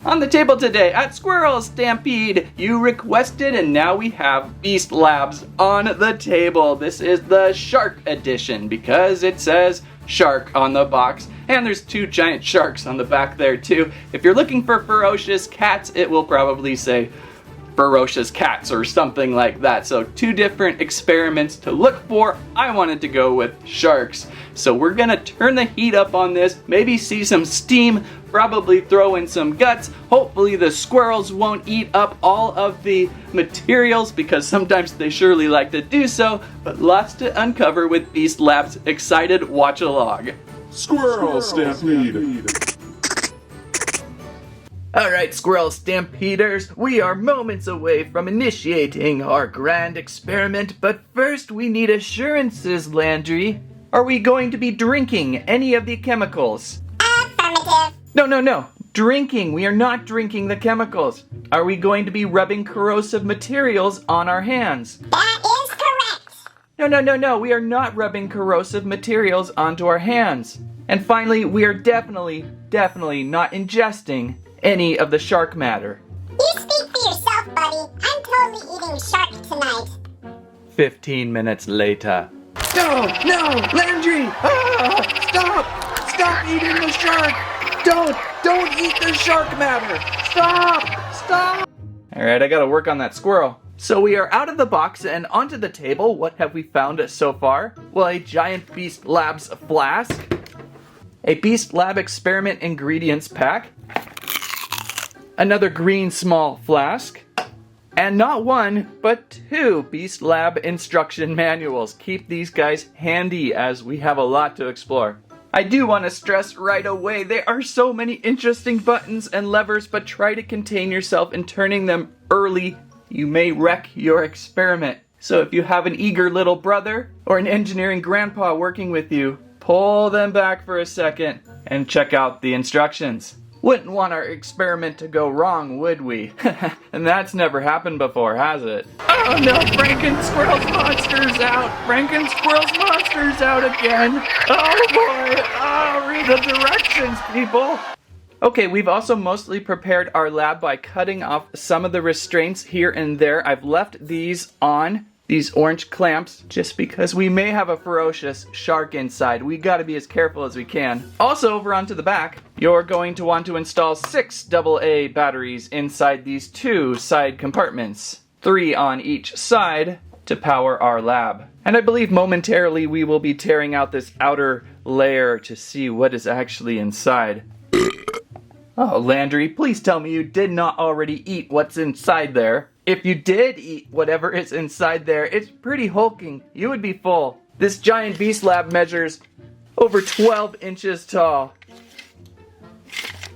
On the table today at Squirrel Stampede, you requested and now we have Beast Labs on the table. This is the Shark Edition because it says Shark on the box and there's two giant sharks on the back there too. If you're looking for Ferocious Cats, it will probably say Ferocious Cats or something like that. So two different experiments to look for. I wanted to go with sharks. So we're gonna turn the heat up on this, maybe see some steam, probably throw in some guts. Hopefully the squirrels won't eat up all of the materials because sometimes they surely like to do so, but lots to uncover with Beast Labs. Excited, watch along. Squirrel Stampede. Alright, Squirrel Stampeders, we are moments away from initiating our grand experiment, but first we need assurances, Landry. Are we going to be drinking any of the chemicals? Affirmative. No. Drinking. We are not drinking the chemicals. Are we going to be rubbing corrosive materials on our hands? That is correct. No. We are not rubbing corrosive materials onto our hands. And finally, we are definitely not ingesting any of the shark matter. You speak for yourself, buddy. I'm totally eating shark tonight. 15 minutes later. No, Landry! Stop eating the shark! Don't eat the shark matter! Stop! Alright, I gotta work on that squirrel. So we are out of the box and onto the table. What have we found so far? Well, a giant Beast Labs flask, a Beast Lab experiment ingredients pack, another green small flask, and not one, but two Beast Lab instruction manuals. Keep these guys handy as we have a lot to explore. I do want to stress right away, there are so many interesting buttons and levers, but try to contain yourself in turning them early. You may wreck your experiment. So if you have an eager little brother or an engineering grandpa working with you, pull them back for a second and check out the instructions. Wouldn't want our experiment to go wrong, would we? And that's never happened before, has it? Oh no, Franken Squirrel's monster's out! Franken Squirrel's monster's out again! Oh boy! Oh, read the directions, people! Okay, we've also mostly prepared our lab by cutting off some of the restraints here and there. I've left these on, these orange clamps, just because we may have a ferocious shark inside. We gotta be as careful as we can. Also, over onto the back, you're going to want to install 6 AA batteries inside these 2 side compartments, 3 on each side to power our lab. And I believe momentarily we will be tearing out this outer layer to see what is actually inside. Oh, Landry, please tell me you did not already eat what's inside there. If you did eat whatever is inside there, it's pretty hulking. You would be full. This giant Beast Lab measures over 12 inches tall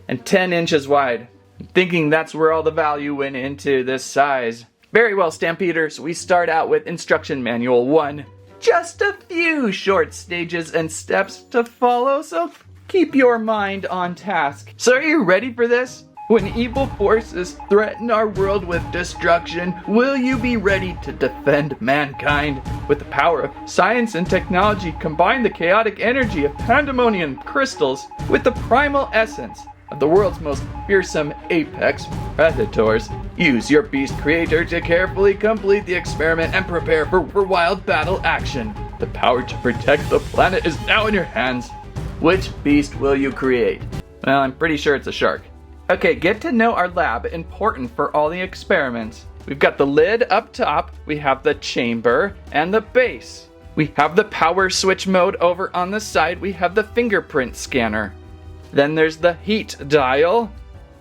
and 10 inches wide. I'm thinking that's where all the value went into this size. Very well, Stampeders, we start out with Instruction Manual 1. Just a few short stages and steps to follow, so keep your mind on task. So are you ready for this? When evil forces threaten our world with destruction, will you be ready to defend mankind? With the power of science and technology, combine the chaotic energy of pandemonium crystals with the primal essence of the world's most fearsome apex predators. Use your beast creator to carefully complete the experiment and prepare for wild battle action. The power to protect the planet is now in your hands. Which beast will you create? Well, I'm pretty sure it's a shark. Okay, get to know our lab, important for all the experiments. We've got the lid up top, we have the chamber, and the base. We have the power switch mode over on the side, we have the fingerprint scanner. Then there's the heat dial,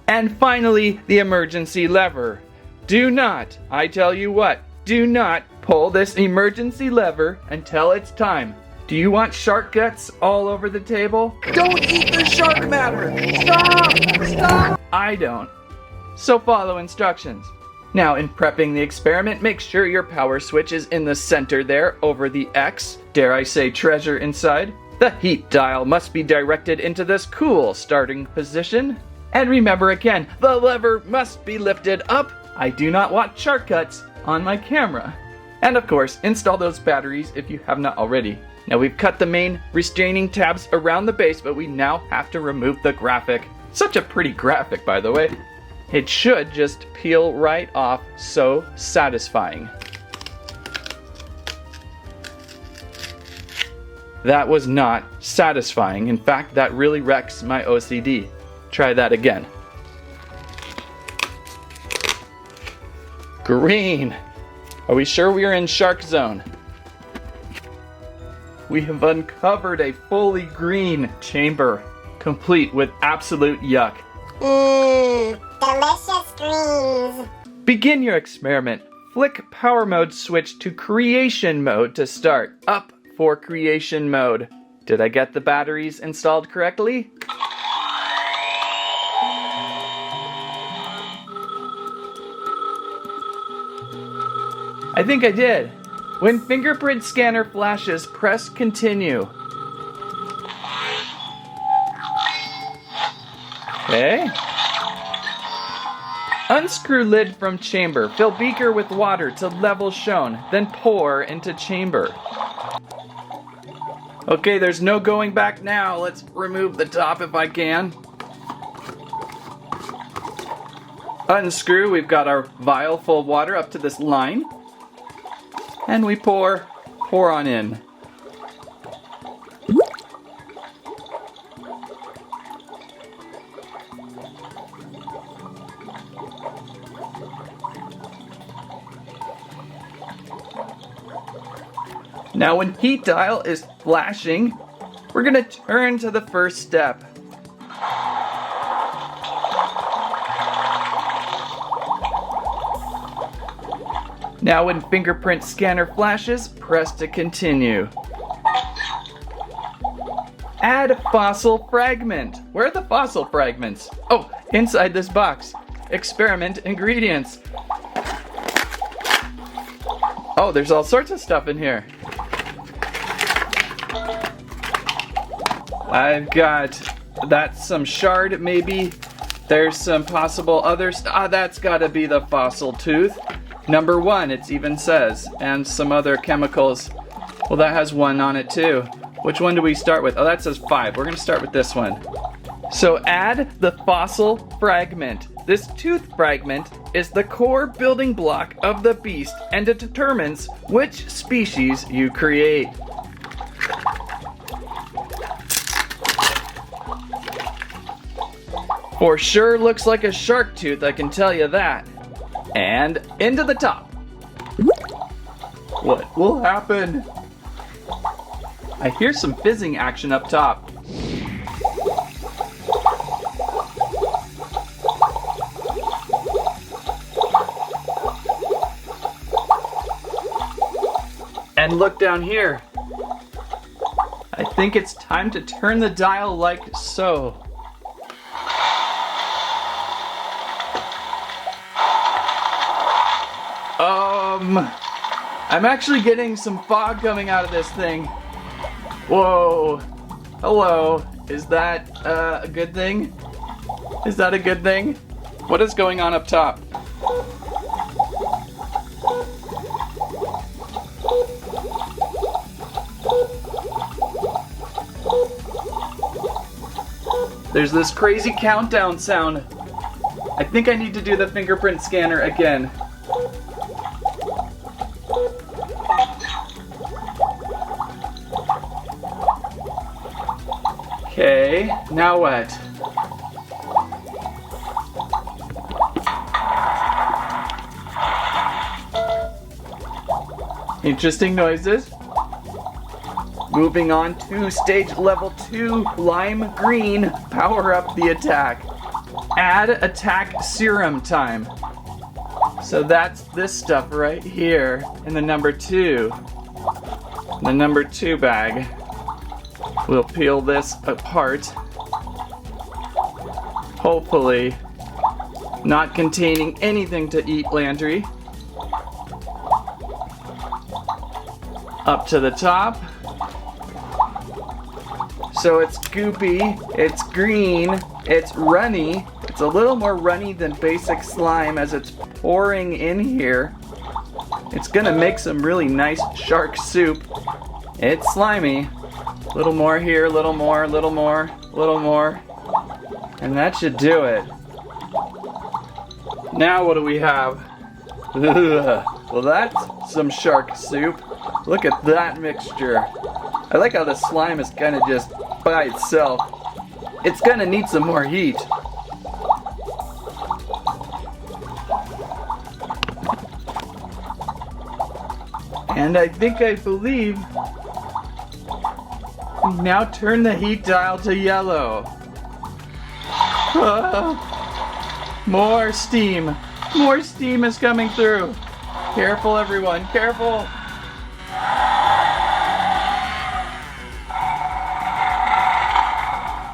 and finally the emergency lever. Do not, I tell you what, do not pull this emergency lever until it's time. Do you want shark guts all over the table? Don't eat the shark matter! Stop! I don't. So follow instructions. Now, in prepping the experiment, make sure your power switch is in the center there over the X, dare I say treasure inside. The heat dial must be directed into this cool starting position. And remember again, the lever must be lifted up. I do not want shark guts on my camera. And of course, install those batteries if you have not already. Now we've cut the main restraining tabs around the base, but we now have to remove the graphic. Such a pretty graphic, by the way. It should just peel right off. So satisfying. That was not satisfying. In fact, that really wrecks my OCD. Try that again. Green. Are we sure we are in Shark Zone? We have uncovered a fully green chamber, complete with absolute yuck. Delicious greens. Begin your experiment. Flick power mode switch to creation mode to start. Up for creation mode. Did I get the batteries installed correctly? I think I did. When fingerprint scanner flashes, press continue. Okay. Unscrew lid from chamber. Fill beaker with water to level shown, then pour into chamber. Okay, there's no going back now. Let's remove the top if I can. Unscrew. We've got our vial full of water up to this line. And we pour on in. Now when heat dial is flashing, we're gonna turn to the first step. Now when fingerprint scanner flashes, press to continue. Add fossil fragment. Where are the fossil fragments? Oh, inside this box. Experiment ingredients. Oh, there's all sorts of stuff in here. I've got, that's some shard maybe. There's some possible other that's gotta be the fossil tooth. Number 1, it even says, and some other chemicals. Well, that has 1 on it too. Which one do we start with? Oh, that says 5. We're gonna start with this one. So add the fossil fragment. This tooth fragment is the core building block of the beast, and it determines which species you create. For sure looks like a shark tooth, I can tell you that. And into the top. What will happen? I hear some fizzing action up top. And look down here. I think it's time to turn the dial like so. I'm actually getting some fog coming out of this thing. Whoa. Hello. Is that a good thing? Is that a good thing? What is going on up top? There's this crazy countdown sound. I think I need to do the fingerprint scanner again. Okay, now what? Interesting noises. Moving on to stage level 2, lime green. Power up the attack. Add attack serum time. So that's this stuff right here in the number 2. The number 2 bag. We'll peel this apart. Hopefully not containing anything to eat, Landry. Up to the top. So it's goopy, it's green, it's runny. It's a little more runny than basic slime as it's pouring in here. It's gonna make some really nice shark soup. It's slimy. A little more here, a little more, a little more, a little more. And that should do it. Now what do we have? Well, that's some shark soup. Look at that mixture. I like how the slime is kind of just by itself. It's gonna need some more heat. And I believe, we now turn the heat dial to yellow. More steam. More steam is coming through. Careful, everyone, careful.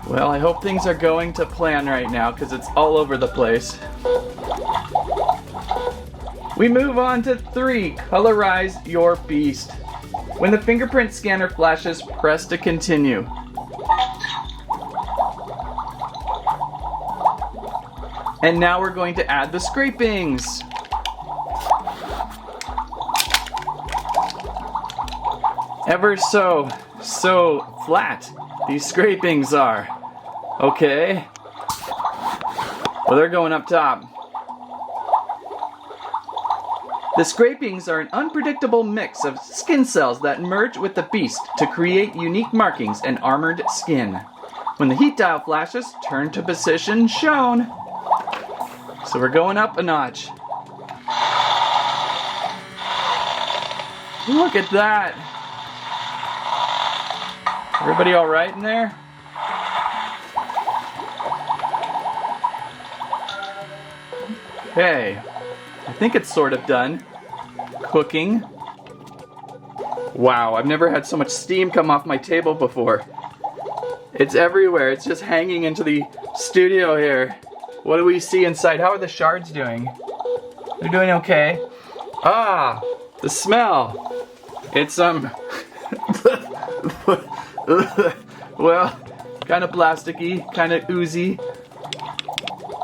Well, I hope things are going to plan right now because it's all over the place. We move on to 3, colorize your beast. When the fingerprint scanner flashes, press to continue. And now we're going to add the scrapings. Ever so flat these scrapings are. Okay. Well, they're going up top. The scrapings are an unpredictable mix of skin cells that merge with the beast to create unique markings and armored skin. When the heat dial flashes, turn to position shown. So we're going up a notch. Look at that. Everybody all right in there? Okay. I think it's sort of done. Cooking. Wow, I've never had so much steam come off my table before. It's everywhere. It's just hanging into the studio here. What do we see inside? How are the shards doing? They're doing okay. Ah, the smell. It's well, kind of plasticky, kind of oozy.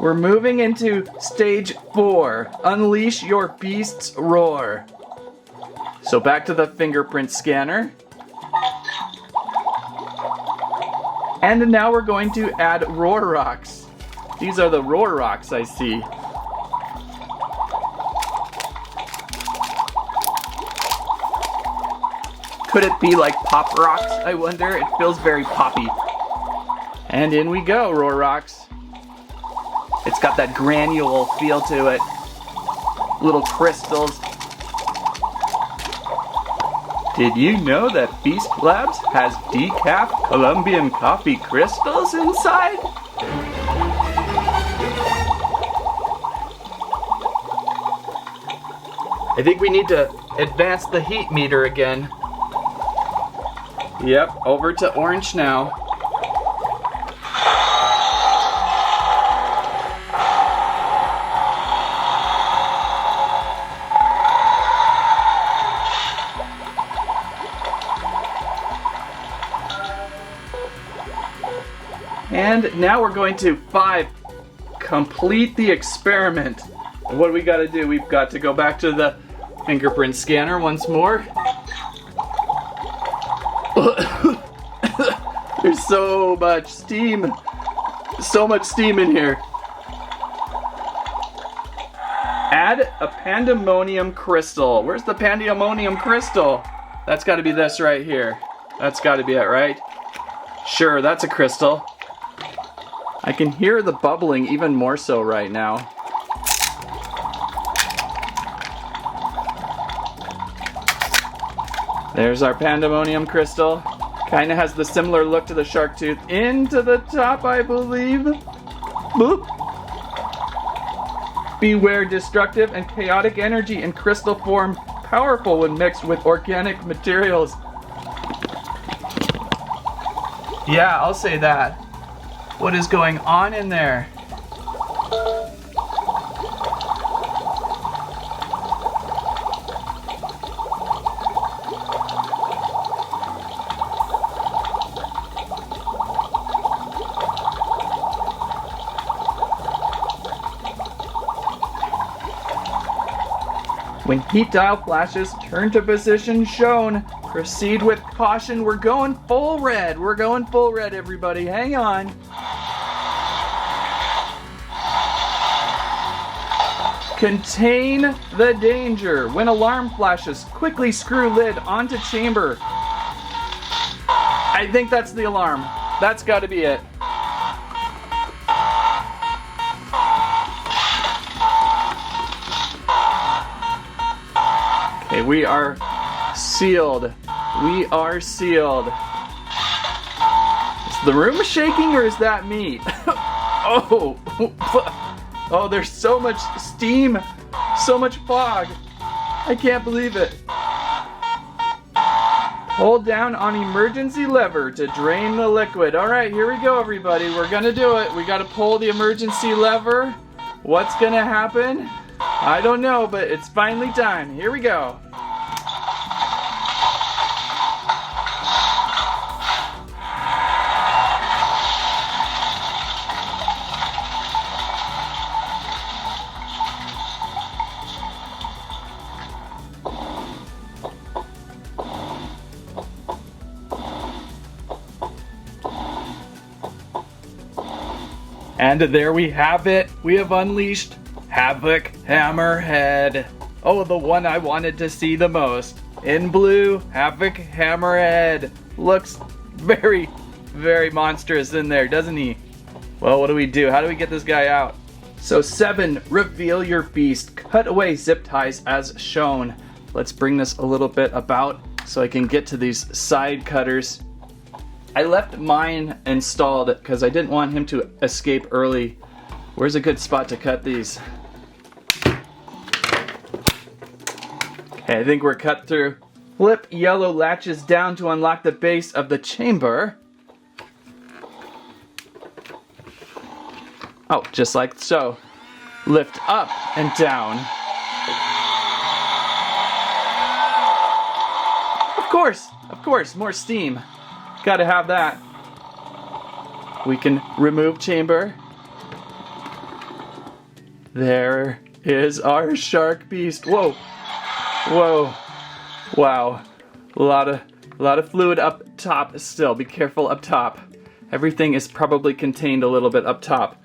We're moving into stage 4. Unleash your beast's roar. So back to the fingerprint scanner. And now we're going to add roar rocks. These are the roar rocks I see. Could it be like pop rocks, I wonder? It feels very poppy. And in we go, roar rocks. It's got that granule feel to it. Little crystals. Did you know that Beast Labs has decaf Colombian coffee crystals inside? I think we need to advance the heat meter again. Yep, over to orange now. And now we're going to 5, complete the experiment. And what do we got to do? We've got to go back to the fingerprint scanner once more. There's so much steam. So much steam in here. Add a pandemonium crystal. Where's the pandemonium crystal? That's got to be this right here. That's got to be it, right? Sure, that's a crystal. I can hear the bubbling even more so right now. There's our pandemonium crystal. Kinda has the similar look to the shark tooth. Into the top, I believe. Boop. Beware destructive and chaotic energy in crystal form. Powerful when mixed with organic materials. Yeah, I'll say that. What is going on in there? When heat dial flashes, turn to position shown. Proceed with caution. We're going full red. We're going full red, everybody. Hang on. Contain the danger. When alarm flashes, quickly screw lid onto chamber. I think that's the alarm. That's got to be it. Okay, we are sealed. We are sealed. Is the room shaking or is that me? Oh, oh, there's so much steam, so much fog. I can't believe it. Hold down on emergency lever to drain the liquid. All right, here we go, everybody. We're gonna do it. We gotta pull the emergency lever. What's gonna happen? I don't know, but it's finally time. Here we go. And there we have it. We have unleashed Havoc Hammerhead. Oh, the one I wanted to see the most. In blue, Havoc Hammerhead. Looks very, very monstrous in there, doesn't he? Well, what do we do? How do we get this guy out? So 7, reveal your beast. Cut away zip ties as shown. Let's bring this a little bit about so I can get to these side cutters. I left mine installed because I didn't want him to escape early. Where's a good spot to cut these? Okay, I think we're cut through. Flip yellow latches down to unlock the base of the chamber. Oh, just like so. Lift up and down. Of course, more steam. Gotta have that. We can remove chamber. There is our shark beast. Whoa, whoa, wow. A lot of fluid up top still. Be careful up top. Everything is probably contained a little bit up top.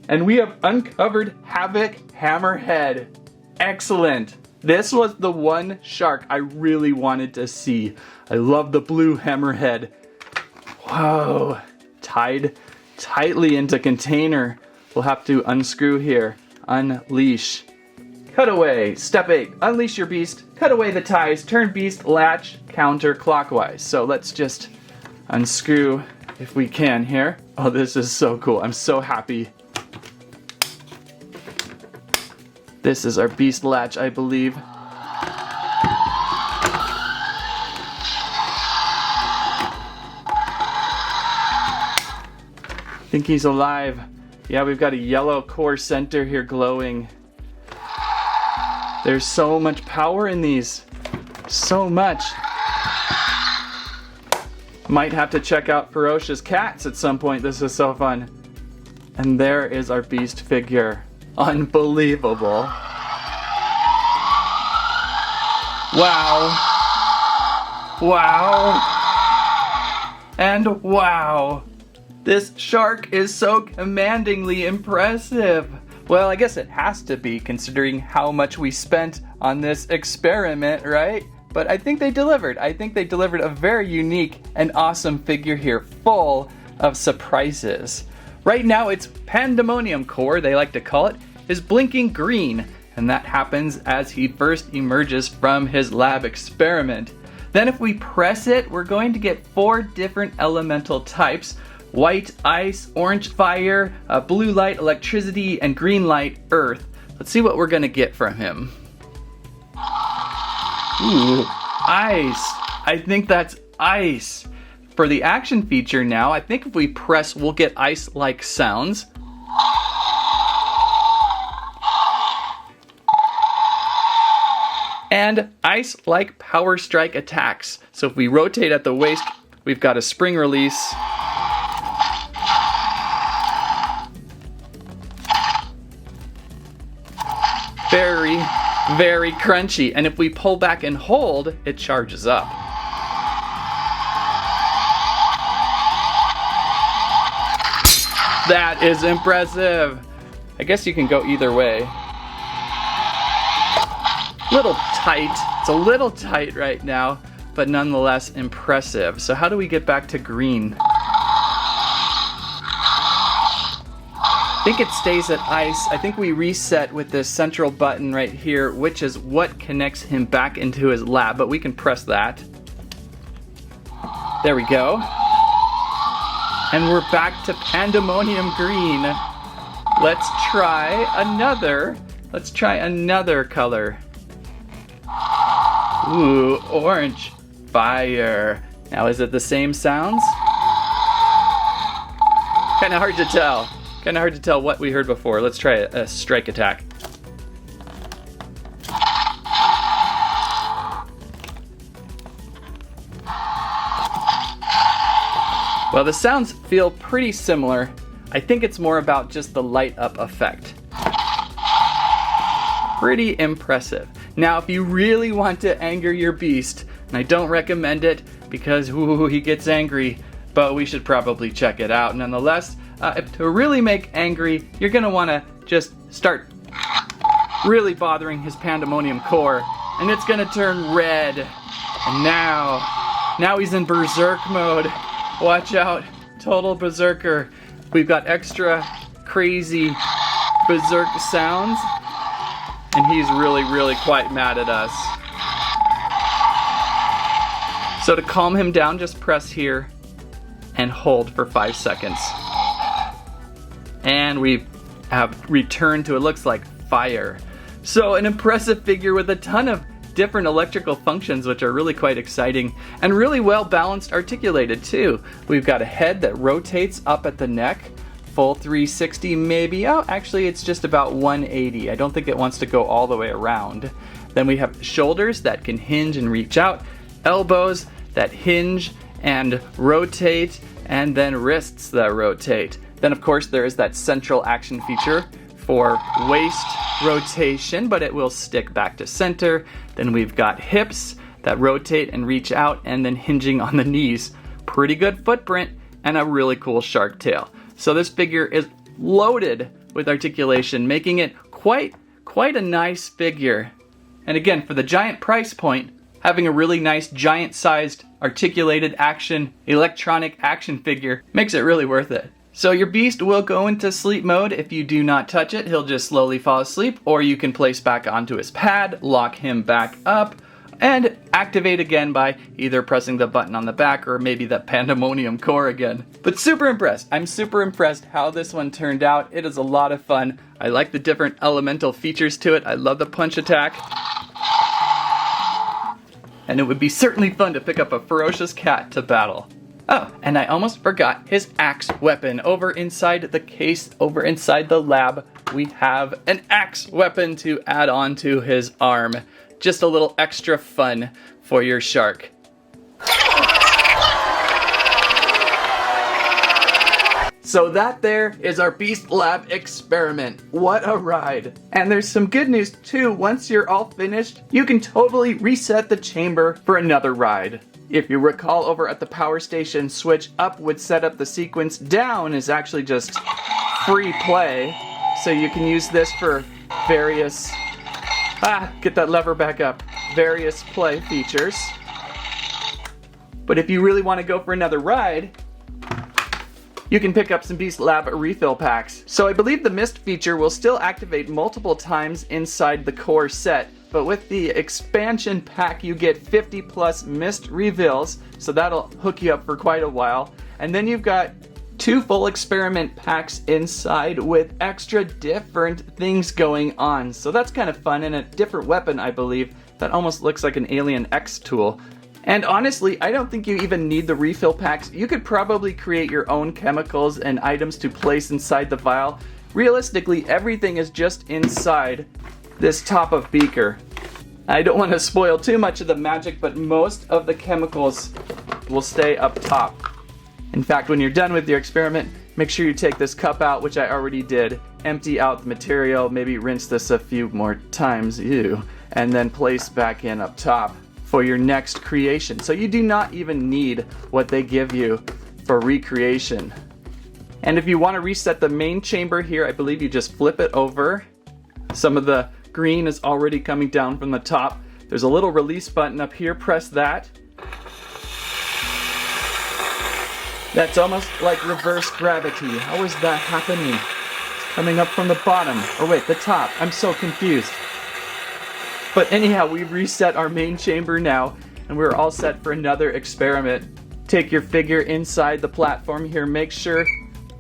And we have uncovered Havoc Hammerhead. Excellent. This was the one shark I really wanted to see. I love the blue hammerhead. Whoa, tied tightly into container. We'll have to unscrew here. Unleash. Cut away. Step 8. Unleash your beast. Cut away the ties. Turn beast latch counterclockwise. So let's just unscrew if we can here. Oh, this is so cool. I'm so happy. This is our beast latch, I believe. I think he's alive. Yeah, we've got a yellow core center here glowing. There's so much power in these. So much. Might have to check out Ferocious Cats at some point. This is so fun. And there is our beast figure. Unbelievable. Wow. Wow. And wow. This shark is so commandingly impressive. Well, I guess it has to be, considering how much we spent on this experiment, right? But I think they delivered. I think they delivered a very unique and awesome figure here, full of surprises. Right now, its pandemonium core, they like to call it, is blinking green, and that happens as he first emerges from his lab experiment. Then if we press it, we're going to get 4 different elemental types: white, ice, orange, fire, blue light, electricity, and green light, earth. Let's see what we're gonna get from him. Ooh, ice. I think that's ice. For the action feature now, I think if we press, we'll get ice-like sounds. And ice-like power strike attacks. So if we rotate at the waist, we've got a spring release. Very, very crunchy. And if we pull back and hold, it charges up. That is impressive. I guess you can go either way. Little tight. It's a little tight right now, but nonetheless impressive. So how do we get back to green? I think it stays at ice. I think we reset with this central button right here, which is what connects him back into his lab, but we can press that. There we go. And we're back to Pandemonium Green. Let's try another color. Ooh, orange. Fire. Now is it the same sounds? Kinda hard to tell. Kinda hard to tell what we heard before. Let's try a strike attack. Well, the sounds feel pretty similar. I think it's more about just the light up effect. Pretty impressive. Now, if you really want to anger your beast, and I don't recommend it because he gets angry, but we should probably check it out nonetheless. To really make angry, you're gonna wanna just start really bothering his Pandemonium core, and it's gonna turn red. And now he's in Berserk mode. Watch out, total Berserker. We've got extra crazy Berserk sounds, and he's really quite mad at us. So to calm him down, just press here and hold for 5 seconds. And we have returned to, it looks like, fire. So an impressive figure with a ton of different electrical functions, which are really quite exciting and really well balanced, articulated too. We've got a head that rotates up at the neck, full 360 maybe. Oh, actually it's just about 180. I don't think it wants to go all the way around. Then we have shoulders that can hinge and reach out, elbows that hinge and rotate, and then wrists that rotate. Then of course there is that central action feature for waist rotation, but it will stick back to center. Then we've got hips that rotate and reach out, and then hinging on the knees. Pretty good footprint and a really cool shark tail. So this figure is loaded with articulation, making it quite a nice figure. And again, for the giant price point, having a really nice giant-sized articulated action, electronic action figure makes it really worth it. So your beast will go into sleep mode. If you do not touch it, he'll just slowly fall asleep, or you can place back onto his pad, lock him back up, and activate again by either pressing the button on the back or maybe that Pandemonium core again. But super impressed. I'm super impressed how this one turned out. It is a lot of fun. I like the different elemental features to it. I love the punch attack. And it would be certainly fun to pick up a Ferocious Cat to battle. Oh, and I almost forgot his axe weapon. Over inside the case, over inside the lab, we have an axe weapon to add on to his arm. Just a little extra fun for your shark. So that there is our Beast Lab experiment. What a ride. And there's some good news too. Once you're all finished, you can totally reset the chamber for another ride. If you recall, over at the power station, switch up would set up the sequence. Down is actually just free play. So you can use this for various, get that lever back up, various play features. But if you really want to go for another ride, you can pick up some Beast Lab refill packs. So I believe the mist feature will still activate multiple times inside the core set, but with the expansion pack you get 50 plus mist refills, so that'll hook you up for quite a while. And then you've got 2 full experiment packs inside with extra different things going on. So that's kind of fun, and a different weapon, I believe, that almost looks like an Alien X tool. And honestly, I don't think you even need the refill packs. You could probably create your own chemicals and items to place inside the vial. Realistically, everything is just inside this top of beaker. I don't want to spoil too much of the magic, but most of the chemicals will stay up top. In fact, when you're done with your experiment, make sure you take this cup out, which I already did, empty out the material, maybe rinse this a few more times, and then place back in up top for your next creation. So you do not even need what they give you for recreation. And if you want to reset the main chamber here, I believe you just flip it over. Some of the green is already coming down from the top. There's a little release button up here, press that. That's almost like reverse gravity. How is that happening? It's coming up from the bottom, or wait, the top. I'm so confused. But anyhow, we've reset our main chamber now, and we're all set for another experiment. Take your figure inside the platform here, make sure,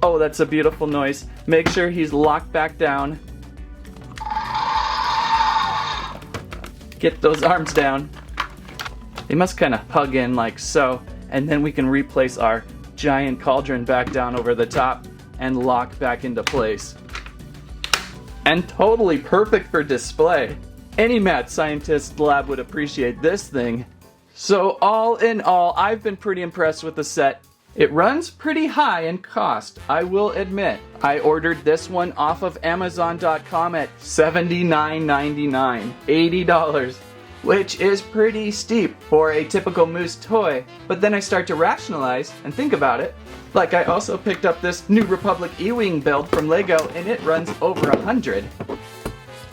oh, that's a beautiful noise. Make sure he's locked back down. Get those arms down. They must kind of hug in like so, and then we can replace our giant cauldron back down over the top and lock back into place. And totally perfect for display. Any mad scientist lab would appreciate this thing. So all in all, I've been pretty impressed with the set. It runs pretty high in cost, I will admit. I ordered this one off of Amazon.com at $79.99, $80, which is pretty steep for a typical Moose toy. But then I start to rationalize and think about it. Like, I also picked up this New Republic E-Wing build from Lego, and it runs over 100.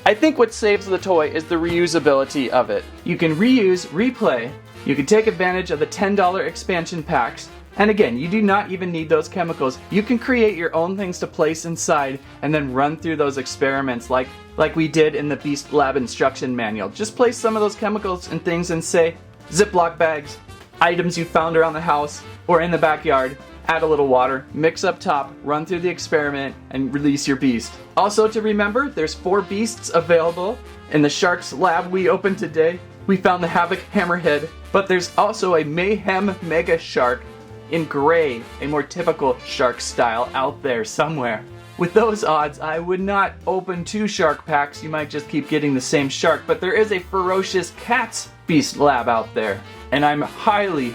I think what saves the toy is the reusability of it. You can reuse, replay, you can take advantage of the $10 expansion packs, and again, you do not even need those chemicals. You can create your own things to place inside and then run through those experiments like we did in the Beast Lab instruction manual. Just place some of those chemicals and things in, say, Ziploc bags, items you found around the house or in the backyard. Add a little water, mix up top, run through the experiment, and release your beast. Also to remember, there's 4 beasts available. In the Sharks lab we opened today, we found the Havoc Hammerhead, but there's also a Mayhem Megashark in gray, a more typical shark style out there somewhere. With those odds, I would not open 2 shark packs. You might just keep getting the same shark, but there is a Ferocious Cat's Beast Lab out there, and I'm highly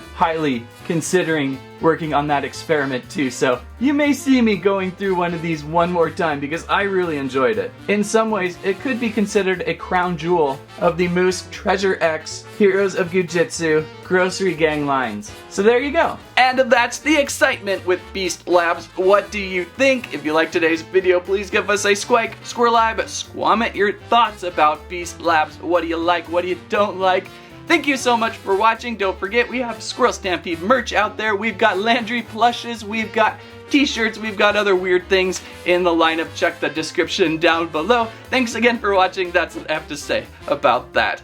considering working on that experiment too, so you may see me going through one of these one more time because I really enjoyed it. In some ways, it could be considered a crown jewel of the Moose Treasure X Heroes of Gujitsu grocery gang lines. So there you go. And that's the excitement with Beast Labs. What do you think? If you liked today's video, please give us a squike, squirrelive, squammet your thoughts about Beast Labs. What do you like? What do you don't like? Thank you so much for watching. Don't forget, we have Squirrel Stampede merch out there. We've got Landry plushes, we've got t-shirts, we've got other weird things in the lineup. Check the description down below. Thanks again for watching. That's what I have to say about that.